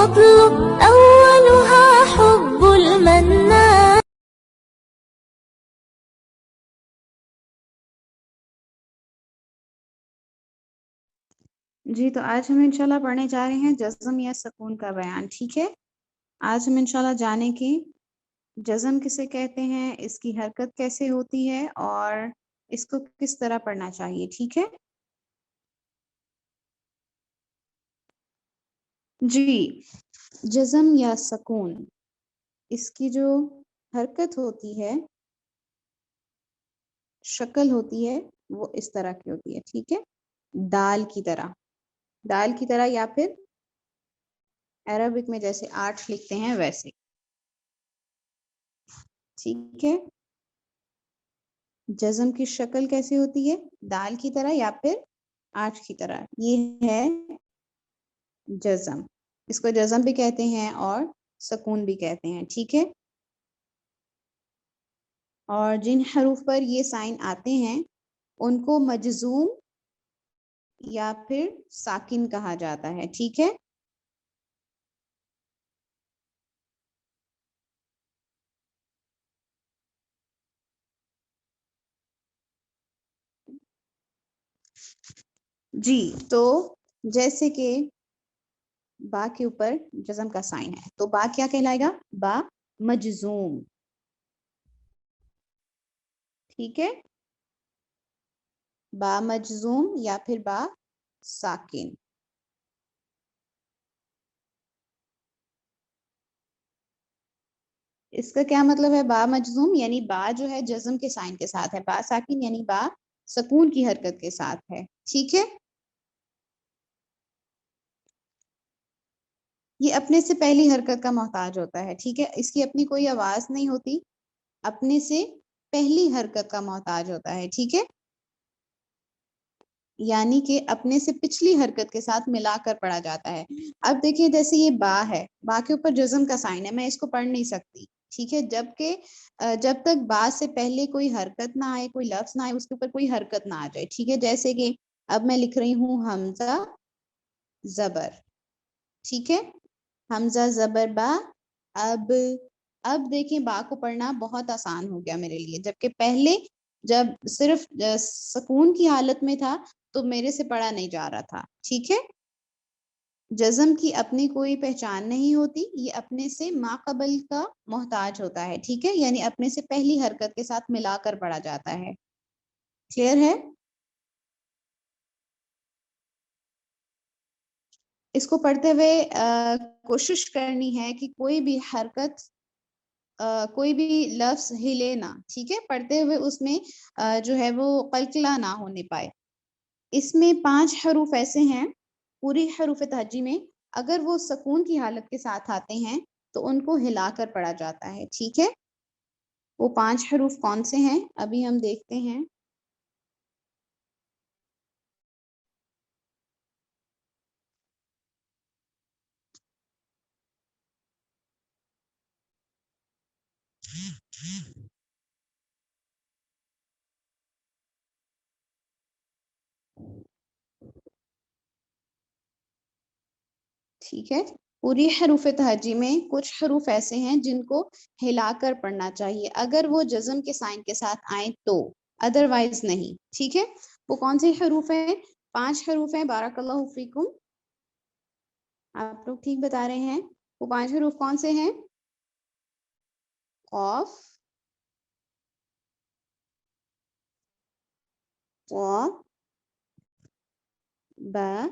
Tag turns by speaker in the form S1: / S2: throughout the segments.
S1: فضل أولها حب المنان.
S2: جی تو آج ہم انشاءاللہ پڑھنے جا رہے ہیں جزم یا سکون کا بیان. ٹھیک ہے، آج ہم انشاءاللہ جانیں کہ جزم کسے کہتے ہیں، اس کی حرکت کیسے ہوتی ہے اور اس کو کس طرح پڑھنا چاہیے. ٹھیک ہے جی. جزم یا سکون، اس کی جو حرکت ہوتی ہے، شکل ہوتی ہے، وہ اس طرح کی ہوتی ہے. ٹھیک ہے، دال کی طرح، دال کی طرح، یا پھر عربک میں جیسے 8 لکھتے ہیں ویسے. ٹھیک ہے، جزم کی شکل کیسے ہوتی ہے، دال کی طرح یا پھر 8 کی طرح. یہ ہے جزم. اس کو جزم بھی کہتے ہیں اور سکون بھی کہتے ہیں. ٹھیک ہے، اور جن حروف پر یہ سائن آتے ہیں ان کو مجزوم یا پھر ساکن کہا جاتا ہے. ٹھیک ہے، جی. تو جیسے کہ با کے اوپر جزم کا سائن ہے تو با کیا کہلائے گا، با مجزوم. ٹھیک ہے، با مجزوم یا پھر با ساکن. اس کا کیا مطلب ہے، با مجزوم یعنی با جو ہے جزم کے سائن کے ساتھ ہے، با ساکن یعنی با سکون کی حرکت کے ساتھ ہے. ٹھیک ہے، یہ اپنے سے پہلی حرکت کا محتاج ہوتا ہے. ٹھیک ہے، اس کی اپنی کوئی آواز نہیں ہوتی، اپنے سے پہلی حرکت کا محتاج ہوتا ہے. ٹھیک ہے، یعنی کہ اپنے سے پچھلی حرکت کے ساتھ ملا کر پڑھا جاتا ہے. اب دیکھیے جیسے یہ با ہے، با کے اوپر جزم کا سائن ہے، میں اس کو پڑھ نہیں سکتی. ٹھیک ہے، جب تک با سے پہلے کوئی حرکت نہ آئے، کوئی لفظ نہ آئے، اس کے اوپر کوئی حرکت نہ آ جائے. ٹھیک ہے، جیسے کہ اب میں لکھ رہی ہوں حمزہ زبر. ٹھیک ہے، حمزہ زبر با. اب دیکھیں با کو پڑھنا بہت آسان ہو گیا میرے لیے، جبکہ پہلے جب صرف سکون کی حالت میں تھا تو میرے سے پڑھا نہیں جا رہا تھا. ٹھیک ہے، جزم کی اپنی کوئی پہچان نہیں ہوتی، یہ اپنے سے ماقبل کا محتاج ہوتا ہے. ٹھیک ہے، یعنی اپنے سے پہلی حرکت کے ساتھ ملا کر پڑھا جاتا ہے. کلیئر ہے؟ اس کو پڑھتے ہوئے کوشش کرنی ہے کہ کوئی بھی حرکت، کوئی بھی لفظ ہلے نہ. ٹھیک ہے، پڑھتے ہوئے اس میں جو ہے وہ قلقلہ نہ ہونے پائے. اس میں 5 حروف ایسے ہیں پوری حروف تہجی میں، اگر وہ سکون کی حالت کے ساتھ آتے ہیں تو ان کو ہلا کر پڑھا جاتا ہے. ٹھیک ہے، وہ 5 حروف کون سے ہیں ابھی ہم دیکھتے ہیں. ٹھیک ہے، پوری حروف تہجی میں کچھ حروف ایسے ہیں جن کو ہلا کر پڑھنا چاہیے اگر وہ جزم کے سائن کے ساتھ آئیں تو، ادروائز نہیں. ٹھیک ہے، وہ کون سے حروف ہیں؟ 5 حروف ہیں. بارک اللہ فیکم، آپ لوگ ٹھیک بتا رہے ہیں. وہ 5 حروف کون سے ہیں؟ قاف، با،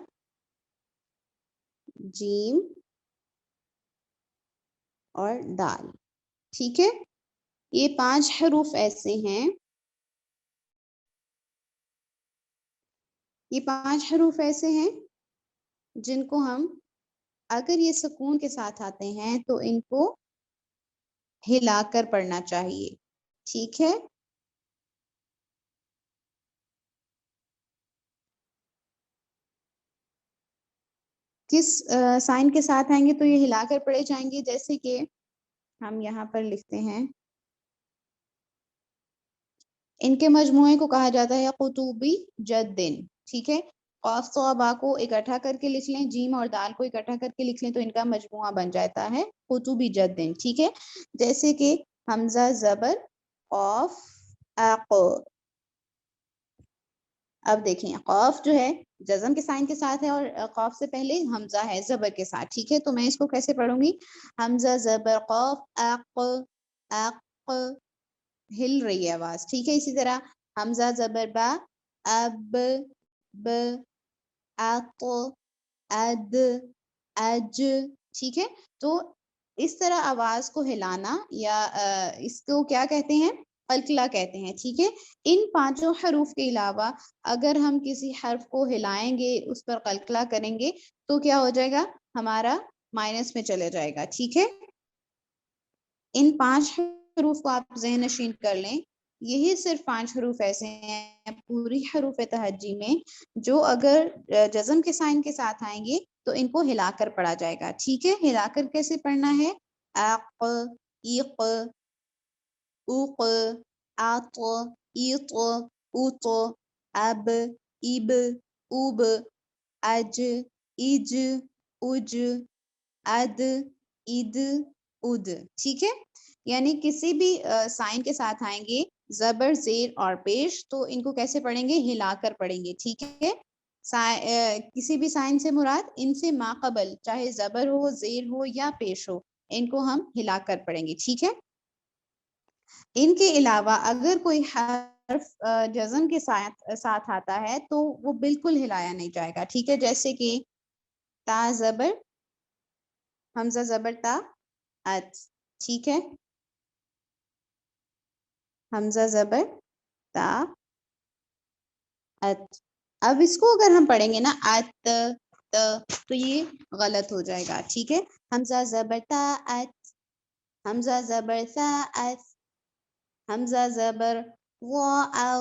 S2: جیم اور دال. ٹھیک ہے، یہ 5 حروف ایسے ہیں، یہ 5 حروف ایسے ہیں جن کو ہم اگر یہ سکون کے ساتھ آتے ہیں تو ان کو ہلا کر پڑھنا چاہیے. ٹھیک ہے، کس سائن کے ساتھ آئیں گے تو یہ ہلا کر پڑھے جائیں گے؟ جیسے کہ ہم یہاں پر لکھتے ہیں، ان کے مجموعے کو کہا جاتا ہے قطوبی جدن. ٹھیک ہے، قاف صاد با کو اکٹھا کر کے لکھ لیں, جیم اور دال کو اکٹھا کر کے لکھ لیں تو ان کا مجموعہ بن جاتا ہے قطب جد. ٹھیک ہے, جیسے کہ حمزہ زبر قاف اق. اب دیکھیں قاف جو ہے جزم کے سائن کے ساتھ ہے اور قاف سے پہلے حمزہ ہے زبر کے ساتھ. ٹھیک ہے, تو میں اس کو کیسے پڑھوں گی؟ حمزہ زبر قاف اق اق, ہل رہی ہے آواز. ٹھیک ہے, اسی طرح حمزہ زبر با اب ب اط اد اج. ٹھیک ہے, تو اس طرح آواز کو ہلانا یا اس کو کیا کہتے ہیں؟ قلقلہ کہتے ہیں. ٹھیک ہے, ان پانچوں حروف کے علاوہ اگر ہم کسی حرف کو ہلائیں گے, اس پر قلقلہ کریں گے تو کیا ہو جائے گا؟ ہمارا مائنس میں چلے جائے گا. ٹھیک ہے, ان 5 حروف کو آپ ذہن نشین کر لیں. یہی صرف 5 حروف ایسے ہیں پوری حروف تہجی میں جو اگر جزم کے سائن کے ساتھ آئیں گے تو ان کو ہلا کر پڑھا جائے گا. ٹھیک ہے, ہلا کر کیسے پڑھنا ہے؟ اق ایق اوق اط ایط اوط اب اب اوب اج ایج اج اد اد اد. ٹھیک ہے, یعنی کسی بھی سائن کے ساتھ آئیں گے زبر زیر اور پیش تو ان کو کیسے پڑھیں گے؟ ہلا کر پڑھیں گے. ٹھیک ہے, کسی بھی سائن سے مراد ان سے ماقبل چاہے زبر ہو زیر ہو یا پیش ہو ان کو ہم ہلا کر پڑھیں گے. ٹھیک ہے, ان کے علاوہ اگر کوئی حرف جزم کے ساتھ آتا ہے تو وہ بالکل ہلایا نہیں جائے گا. ٹھیک ہے, جیسے کہ تا زبر حمزہ زبر تا ات. ٹھیک ہے, حمزہ زبر تا ات. اب اس کو اگر ہم پڑھیں گے نا ات تو یہ غلط ہو جائے گا. ٹھیک ہے, حمزہ زبر تا ات حمزہ زبر تا ات حمزہ زبر و او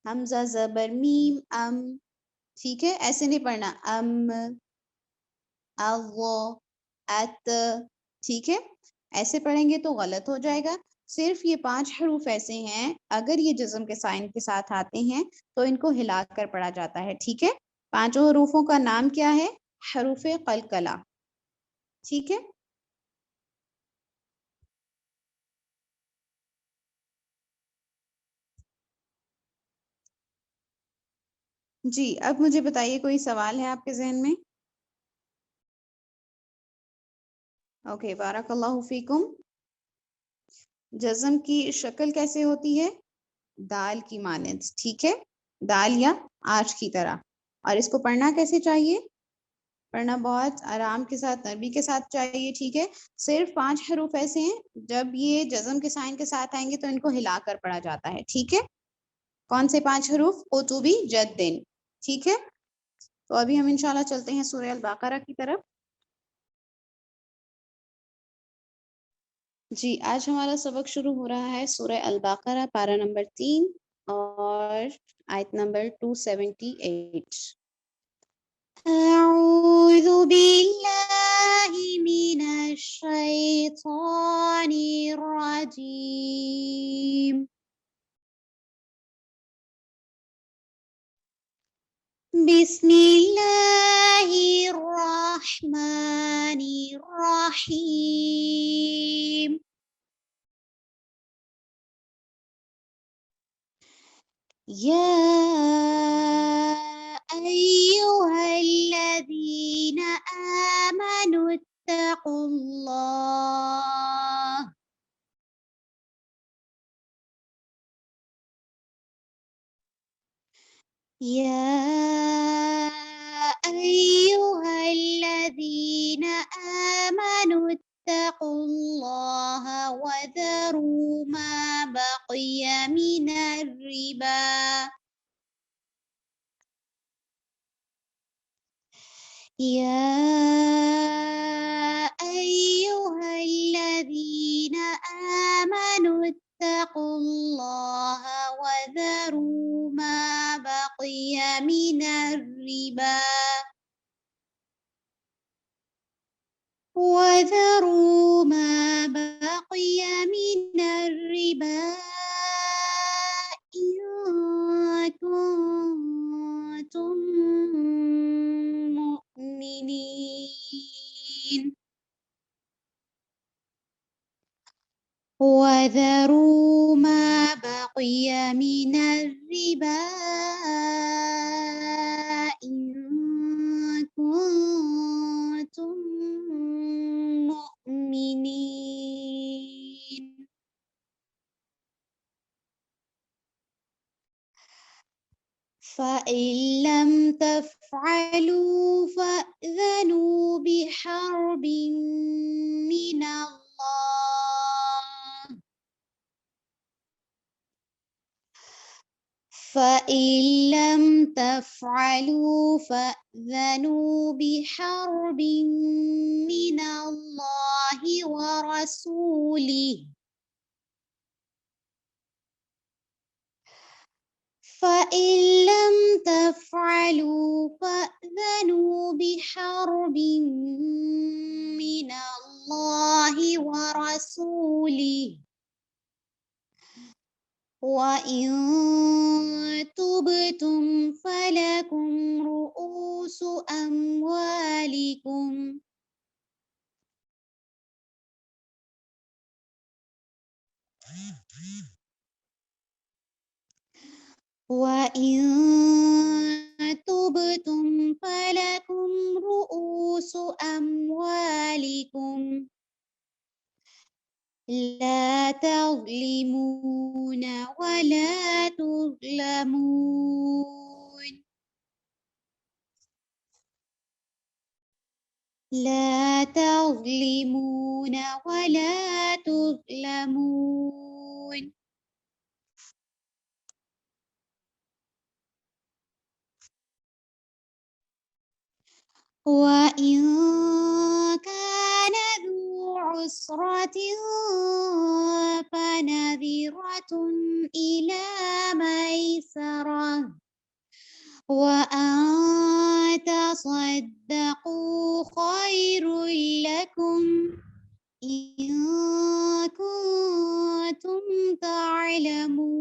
S2: حمزہ زبر میم ام. ٹھیک ہے, ایسے نہیں پڑھنا ام او ات. ٹھیک ہے, ایسے پڑھیں گے تو غلط ہو جائے گا. صرف یہ 5 حروف ایسے ہیں اگر یہ جزم کے سائن کے ساتھ آتے ہیں تو ان کو ہلا کر پڑھا جاتا ہے. ٹھیک ہے, 5 حروفوں کا نام کیا ہے؟ حروف قلقلہ. ٹھیک ہے, جی اب مجھے بتائیے کوئی سوال ہے آپ کے ذہن میں؟ اوکے, بارک اللہ فیکم. جزم کی شکل کیسے ہوتی ہے؟ دال کی مانند. ٹھیک ہے, دال یا آج کی طرح. اور اس کو پڑھنا کیسے چاہیے؟ پڑھنا بہت آرام کے ساتھ نرمی کے ساتھ چاہیے. ٹھیک ہے, صرف 5 حروف ایسے ہیں جب یہ جزم کے سائن کے ساتھ آئیں گے تو ان کو ہلا کر پڑھا جاتا ہے. ٹھیک ہے, کون سے 5 حروف؟ قطبی جد. ٹھیک ہے, تو ابھی ہم انشاءاللہ چلتے ہیں سورہ البقرہ کی طرف. جی آج ہمارا سبق شروع ہو رہا ہے سورہ البقرہ پارہ نمبر 3 اور آیت نمبر 278. اعوذ باللہ من الشیطان الرجیم. بسم اللہ الرحمن الرحیم. یا ایہا الذین آمنوا اتقوا اللہ. یا ایہا الذین آمنوا اتقوا اللہ وذروا ما بقی من الربا یا ایہا الذین آمنوا اتقوا اللہ وذروا ما بقی من الربا وذروا ما بقي من الربا إن كنتم مؤمنين وذروا ما بقي من الربا إن كنتم مؤمنين فإن لم تفعلوا فأذنوا بحرب من الله فإن لم تفعلوا فأذنوا بحرب من الله ورسوله فإن لم تفعلوا فأذنوا بحرب من الله ورسوله وإن تبتم فلكم رؤوس أموالكم وإن تبتم فلكم رؤوس أموالكم لا تظلمون ولا تظلمون لا تظلمون ولا تظلمون وإن كان ذو عسرة فنذرة إلى ميسرة وأن تصدقوا خير لكم إن كنتم تعلمون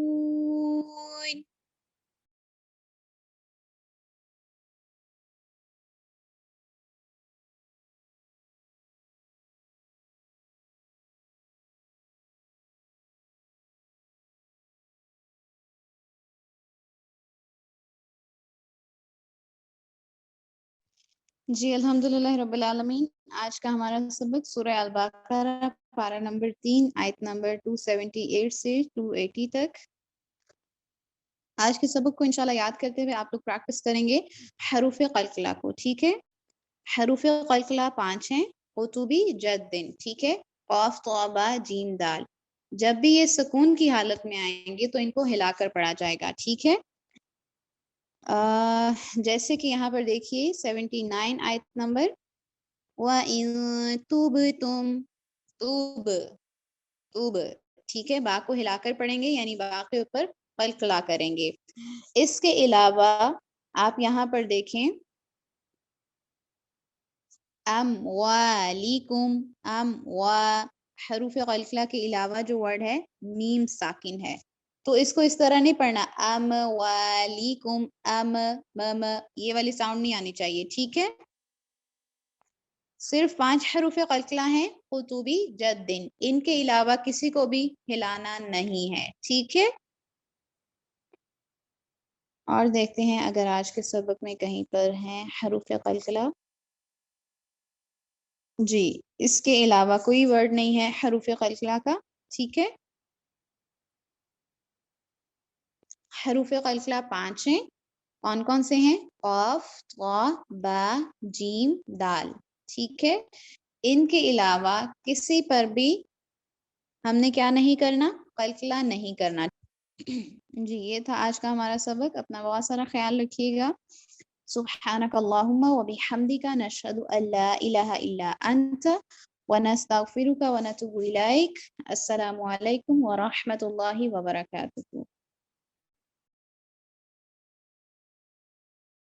S2: جی الحمدللہ رب العالمین. آج کا ہمارا سبق سورہ البقرہ پارہ نمبر 3 آیت نمبر 278 سے 280 تک. آج کے سبق کو انشاءاللہ یاد کرتے ہوئے آپ لوگ پریکٹس کریں گے حروف قلقلہ کو. ٹھیک ہے, حروف قلقلہ 5 ہیں. قطبی جد دن, ٹھیک ہے, قاف طا با جیم دال. جب بھی یہ سکون کی حالت میں آئیں گے تو ان کو ہلا کر پڑھا جائے گا. ٹھیک ہے, جیسے کہ یہاں پر دیکھیے 79 آیت نمبر وَإِن تُبْتُمْ توب توب, ٹھیک ہے, با کو ہلا کر پڑھیں گے یعنی با کے اوپر قلقلہ کریں گے. اس کے علاوہ آپ یہاں پر دیکھیں اموالیکم, حروف قلقلہ کے علاوہ جو ورڈ ہے میم ساکن ہے, تو اس کو اس طرح نہیں پڑھنا اموالیکم, یہ والی ساؤنڈ نہیں آنی چاہیے. ٹھیک ہے, صرف 5 حروف قلقلہ ہیں قطبی جد دن, ان کے علاوہ کسی کو بھی ہلانا نہیں ہے. ٹھیک ہے, اور دیکھتے ہیں اگر آج کے سبق میں کہیں پر ہیں حروف قلقلہ. جی, اس کے علاوہ کوئی ورڈ نہیں ہے حروف قلقلہ کا. ٹھیک ہے, حروف قلقلہ 5 ہیں. کون کون سے ہیں؟ قاف طا با جیم دال. ٹھیک ہے, ان کے علاوہ کسی پر بھی ہم نے کیا نہیں کرنا؟ قلقلہ نہیں کرنا. جی, یہ تھا آج کا ہمارا سبق. اپنا بہت سارا خیال رکھیے گا. سبحانک اللہم و بحمدک نشہد ان لا الہ الا انت ونستغفرک ونتوب الیک. السلام علیکم ورحمۃ اللہ وبرکاتہ.